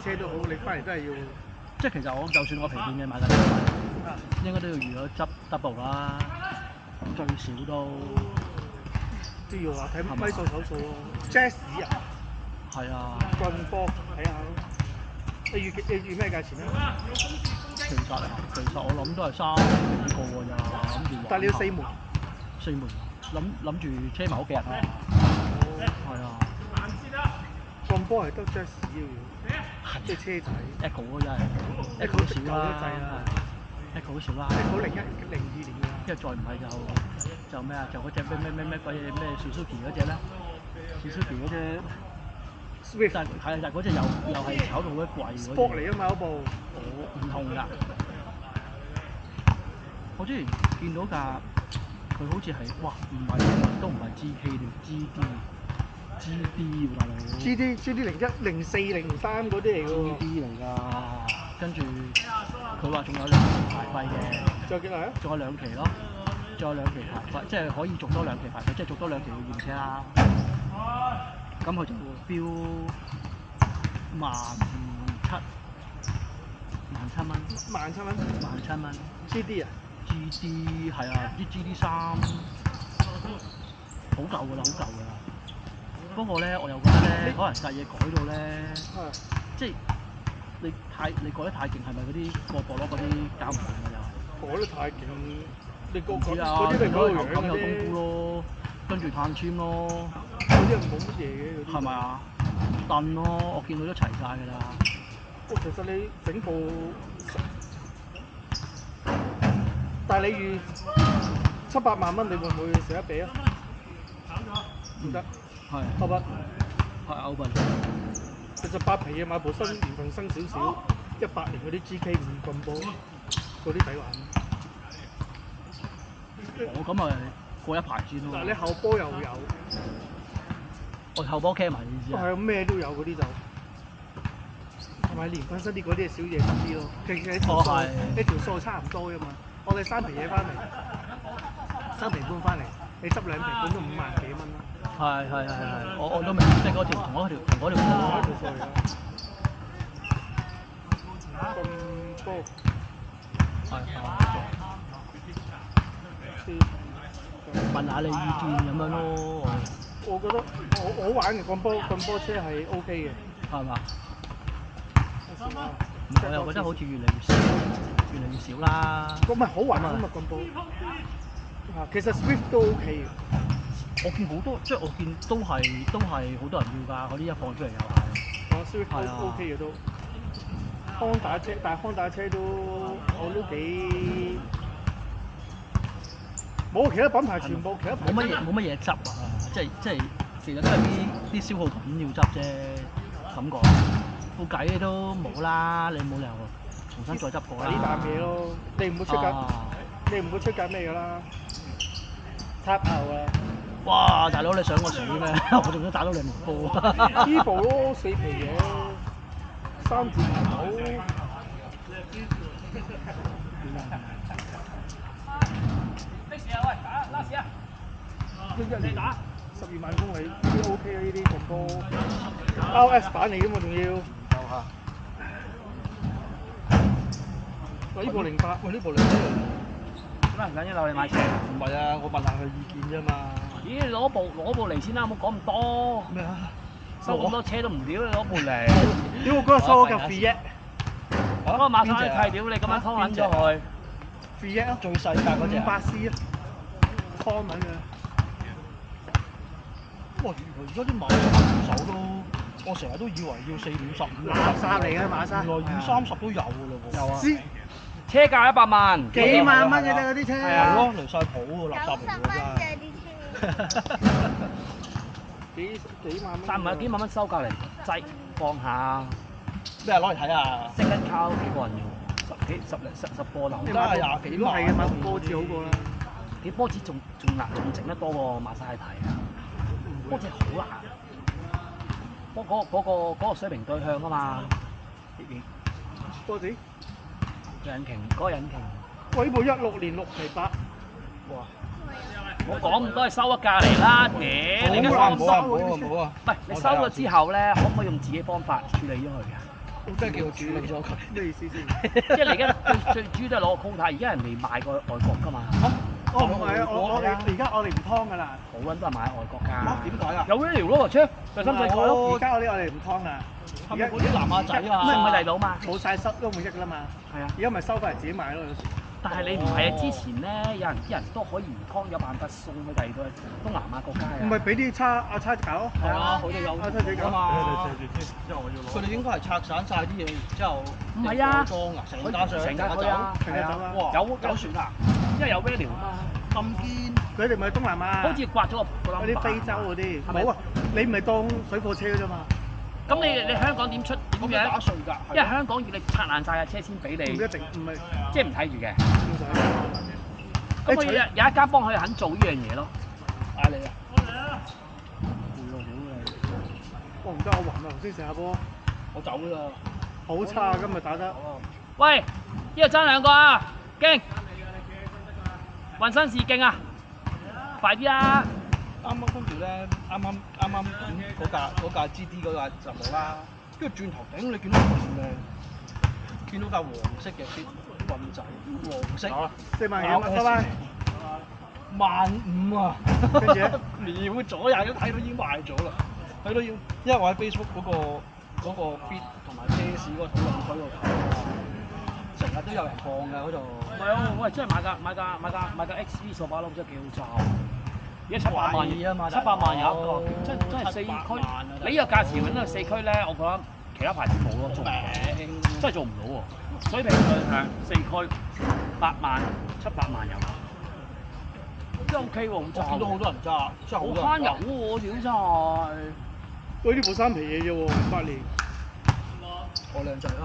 車都好，你翻嚟都係要。即係其實我就算我皮件嘅買緊應該都要預咗執 double 啦，最少都要話睇米數手數咯。Jazz 啊，係啊，棍波睇下咯。你預咩價錢咧？其實我諗都係3幾個㗎咋，諗住。但係你要4門。4門，諗住車埋屋企人啊。係啊。棍波係得 Jazz 嘅，即係車仔。Echo 咯真係 ，Echo 都少啦。Echo 都少啦。Echo 01、02年㗎。因為再唔係就咩啊？就嗰隻咩鬼嘢咩 Suzuki 嗰隻咧 ，Suzuki 嗰隻。Swift 但係嗰隻又係炒到好貴嗰隻。Sport 嚟啊嘛嗰部。唔同㗎。我之前見到架，佢好似係，哇唔係都唔係 GK 定 GD 喎大佬。GD 01、04、03嗰啲嚟㗎喎。GD 嚟㗎，跟住佢話仲有2期牌費嘅。仲有幾耐啊？仲有2期咯，仲有2期牌費，即係可以續多2期牌費，即係續多2期嘅驗車啦。咁佢就標17,000蚊。17,000蚊。17,000蚊。GD 啊 ？GD 係啊，啲 GD3好舊㗎啦，好舊㗎啦。不過咧，我又覺得咧，可能架嘢改到咧，即係你改得太勁，係咪嗰啲過博攞嗰啲搞唔掂㗎又？改得太勁，你嗰啲咪咁嗰個樣咁有冬菇咯，跟住碳纖咯，嗰啲係冇乜嘢嘅嗰啲。係咪啊？燉咯，我見到都齊晒㗎啦。其實你整部，但係你預700萬蚊，你會唔會捨得俾啊？唔得。係。歐賓。係歐賓。其實8皮嘢買部新年份新少少，18年嗰啲 GK 5棍波，嗰啲抵玩。我咁咪過一排先咯。嗱，你後波又有。我後波 cam 埋你知啊。係咩都有嗰啲就。同埋年份新啲嗰啲係少嘢啲咯，其實一條數差唔多啫嘛。我哋3皮嘢翻嚟，3皮半翻嚟，你執2皮半都5萬幾蚊啦。係，我都明，即係嗰條同嗰條數嚟㗎。咁高。問下你意見咁樣咯。我覺得我玩嘅棍波車係 OK 嘅。係嘛？我又覺得好似越嚟越少啦。咁咪好玩啊嘛棍波。其實 Swift 都 OK 嘅。我見好多，即係我見都係好多人要㗎，嗰啲一放出嚟又係。Swift 都 OK 嘅都。Honda 車，但係 Honda 車都我都幾冇其他品牌全部其他冇乜嘢執啊！即係其實都係啲消耗品要執啫，咁講。副計都冇啦，你冇理由重新再執過啦。呢啖嘢咯，你唔會出格咩㗎啦？插牛啊！哇！大佬你想我死咩？我仲想打到2部波。呢部咯4皮嘢，3字頭。1年打12萬公里，呢啲 OK 啊！呢啲棍波 RS 版嚟㗎嘛，仲要。喂，呢部08，喂呢部08。點解唔緊要？你買車？唔係啊，我問下佢意見啫嘛。咦，攞部嚟先啦，唔好講咁多。咩啊？收咁多車都唔屌，你攞部嚟。屌我嗰日收我嚿 Fiat。嗰個馬莎係屌你咁樣拖撚咗佢。Fiat 啊，最細格嗰隻。500C 啊，湯文嘅。哇！原來而家啲馬莎手都，我成日都以為要4、5、15。垃圾嚟嘅馬莎。原來20、30都有㗎嘞喎。有啊。車價100萬。幾萬蚊嘅啫嗰啲車。係咯，離曬譜喎，垃圾嚟㗎真係。幾萬蚊。但唔係幾萬蚊收價嚟，擠放下。咩攞嚟睇下？即刻交幾個人要10個樓。而家係20幾萬。係嘅，買部波子好過啦。啲波子仲整得多過馬莎係睇啊！波子好難。嗰個水平對向啊嘛。波子？嗰個引擎。喂，呢部16年6皮8。哇！我講咁多係收一價嚟啦，屌！你而家收唔收？冇啊！唔係你收咗之後咧，可唔可以用自己方法處理咗佢㗎？即係叫處理咗佢。咩意思先？即係你而家最主要都係攞個 quota，而家人哋賣過外國㗎嘛。哦，唔係啊，我哋而家我哋唔劏㗎啦。好撚多人買外國㗎。點解啊？有 value 咯，車第三世界咯。而家我哋唔劏啦。係咪嗰啲南亞仔啊？唔係大佬嘛。冇晒收都冇益㗎啦嘛。係啊。而家咪收翻嚟自己買咯，有時。但係你唔係啊！之前咧，啲人都可以唔劏，有辦法送去第二個東南亞國家啊。唔係俾啲叉搞咯。係啊，佢哋有叉自己搞嘛。佢哋應該係拆散晒啲嘢，然之後唔係啊，裝啊，成家上成家走啊，成家走啊。哇！有船啊，因為有 value 啊嘛。咁堅，佢哋咪東南亞。好似刮咗個嗰啲非洲嗰啲。冇啊！你唔係當水貨車啫嘛。咁你香港點出點樣？打稅㗎，因為香港要你拆爛晒架車先俾你。唔一定，唔係。即係唔睇住嘅。正常。咁我有一間幫佢肯做呢樣嘢咯。嗌你啊！攰咯，屌你！我唔得，我暈啊！頭先射下波。我走啦。好差啊！今日打得。喂，呢度爭兩個啊！勁！渾身是勁啊！快啲啊！啱跟住咧，啱咁嗰架 GD 嗰架就冇啦，跟住轉頭頂你見到見到架黃色嘅啲棍仔，黃色4萬幾蚊，拜拜。15000啊！跟住咧，秒咗廿一睇到已經賣咗啦，睇到要，因為我喺 Facebook 嗰個 bid 同埋車市嗰個討論區度睇，成日都有人放㗎嗰度。唔係啊！喂，真係買架 XV 索巴碌真係幾好揸喎！而家700萬啊嘛，700萬有一個，真係4驅。你呢個價錢揾到4驅咧，我覺得其他牌子冇咯，做唔到，真係做唔到喎。水平係4驅8萬700萬有，真係 OK 喎，咁揸。見到好多人揸，真係好慳油喎，屌真係。喂，呢部3皮嘢啫喎，8年。我靚仔啦。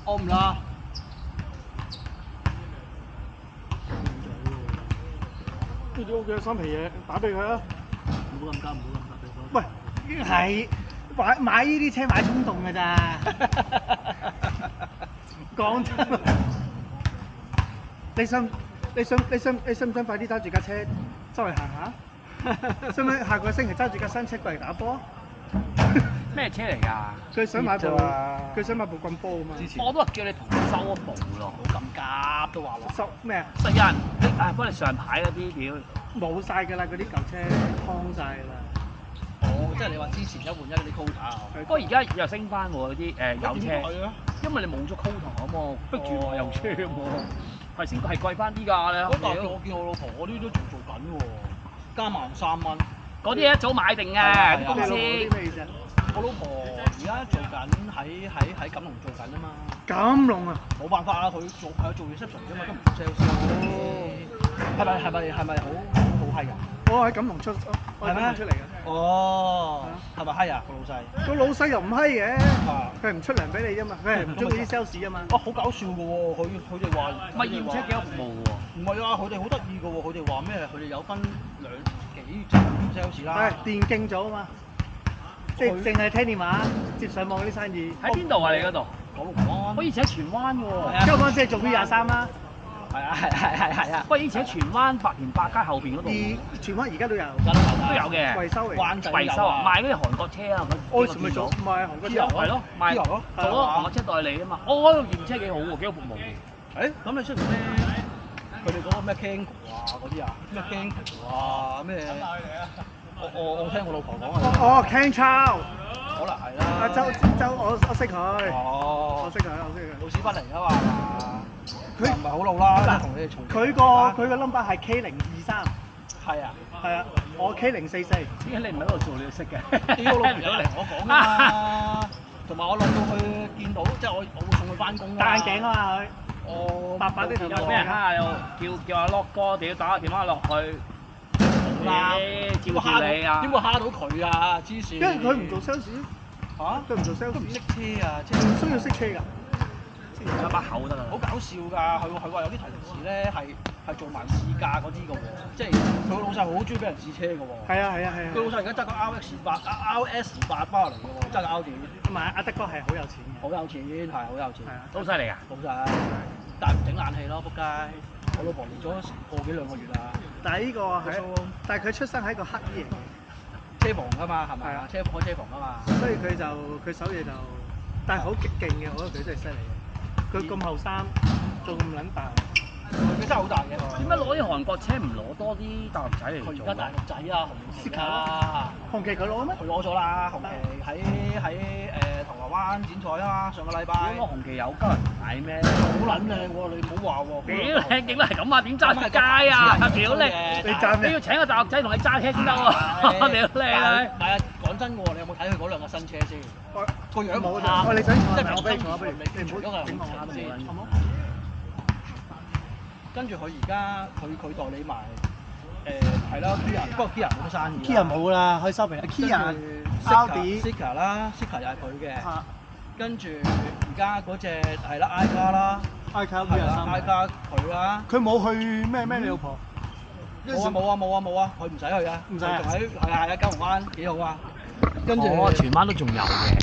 我唔啦。呢啲 OK 3皮嘢，打俾佢啊！唔好咁急，唔好咁急，喂，係買呢啲車買衝動㗎咋？講真，你想唔想快啲揸住架車周圍行下？想唔想下個星期揸住架新車過嚟打波？咩車嚟㗎？佢想買部棍波啊嘛。我都話叫你同佢收一部咯，冇咁急都話落。收咩啊？實有人幫你上牌嗰啲表。冇晒㗎啦，嗰啲舊車劏晒㗎啦。哦，即係你話之前1換1嗰啲 quota 啊？不過而家又升翻喎嗰啲油車，點解啊？因為你冇咗 quota 啊嘛，逼住賣油車喎，係貴翻啲㗎咧。我見我老婆嗰啲都仲做緊喎，加埋3蚊。嗰啲一早買定嘅啲公司。我老婆而家做緊喺錦龍做緊啊嘛。錦龍啊！冇辦法啊，佢做 reception 啫嘛，都唔做 sales。係咪好閪㗎？我喺錦龍出，我喺錦龍出嚟嘅。哦，係咪閪啊個老細？個老細又唔閪嘅，佢係唔出糧俾你啫嘛，佢係唔中意啲 sales 啊嘛。哇，好搞笑㗎喎！佢哋話唔係驗車幾多服務喎？唔係啊，佢哋好得意㗎喎！佢哋話咩？佢哋有分幾種 sales 啦。係電競組啊嘛，即係淨係聽電話接上網啲生意。喺邊度啊？你嗰度？九龍灣。我以前喺荃灣喎。香港即係做 V23啦。係啊。喂，以前喺荃灣白田百佳後邊嗰度。荃灣而家都有。都有嘅。維修嚟。維修啊！賣嗰啲韓國車啊，我以前咪做唔係韓國車係咯，賣做咗韓國車代理啊嘛。我嗰度驗車幾好喎，幾好服務喎。誒，咁你出唔咩？佢哋嗰個咩 Kango 啊嗰啲啊，咩 Kango 啊咩？我聽我老婆講啊。哦 Ken Chow。可能係啦。阿周，我識佢。哦。我識佢。老屎忽嚟㗎嘛。佢唔係好老啦，同你哋重。佢個 number 係 K023。係啊。係啊，我 K044。點解你唔喺度做你都識嘅？屌老婆嚟我講㗎嘛。同埋我落到去見到，即係我會送佢翻工㗎。戴眼鏡啊嘛佢。我白白啲頭髮。有咩人蝦又叫阿 Lock 哥，屌打個電話落去。照住你啊！點會蝦到佢啊？黐線！因為佢唔做 sales。嚇？佢唔做 sales。都唔識車啊！即係唔需要識車㗎。有把口得啦。好搞笑㗎！佢話有啲同事咧係做埋試駕嗰啲㗎喎，即係佢個老細好中意俾人試車㗎喎。係啊。佢老細而家揸個 RS8 包嚟㗎喎，揸個 Audi。同埋阿德哥係好有錢嘅。好有錢，係好有錢。好犀利㗎！好犀！但係唔整冷氣咯，仆街！我老婆練咗成個幾兩個月啦。但係呢個係，但係佢出生係一個黑衣嚟嘅。車車房㗎嘛，係咪啊？開車房㗎嘛。所以佢手嘢就，但係好極勁嘅，我覺得佢真係犀利嘅。佢咁後生，做咁撚大，佢真係好大嘅。點解攞啲韓國車唔攞多啲大陸仔嚟做佢而家大陸仔啊，紅旗啊，紅旗佢攞咩？佢攞咗啦，紅旗喺銅鑼灣剪彩啊，上個禮拜。點解紅旗有鳩人買咩？好撚靚喎！你唔好話喎。屌靚勁都係咁啊！點揸出街啊？屌你！你揸咩你要請個大陸仔同你揸車先得喎！屌你！係啊，講真喎，你有冇睇佢嗰兩個新車先？個樣冇啊！你想坐即係我俾你坐，不如你你唔好整我下都冇先，好冇？跟住佢而家佢代理埋係啦 Kia， 不過 Kia 冇乜生意。 Kia 冇啦，可以收皮。Kia、Audi、Sika 啦 ，Sika 又係佢嘅。嚇跟住而家嗰隻係啦 I 卡啦， ，I 卡係啦 I 卡佢啦。佢冇去咩你老婆？冇啊，佢唔使去啊，唔使啊仲喺係啊九龍灣幾好啊。跟住荃灣都仲有嘅。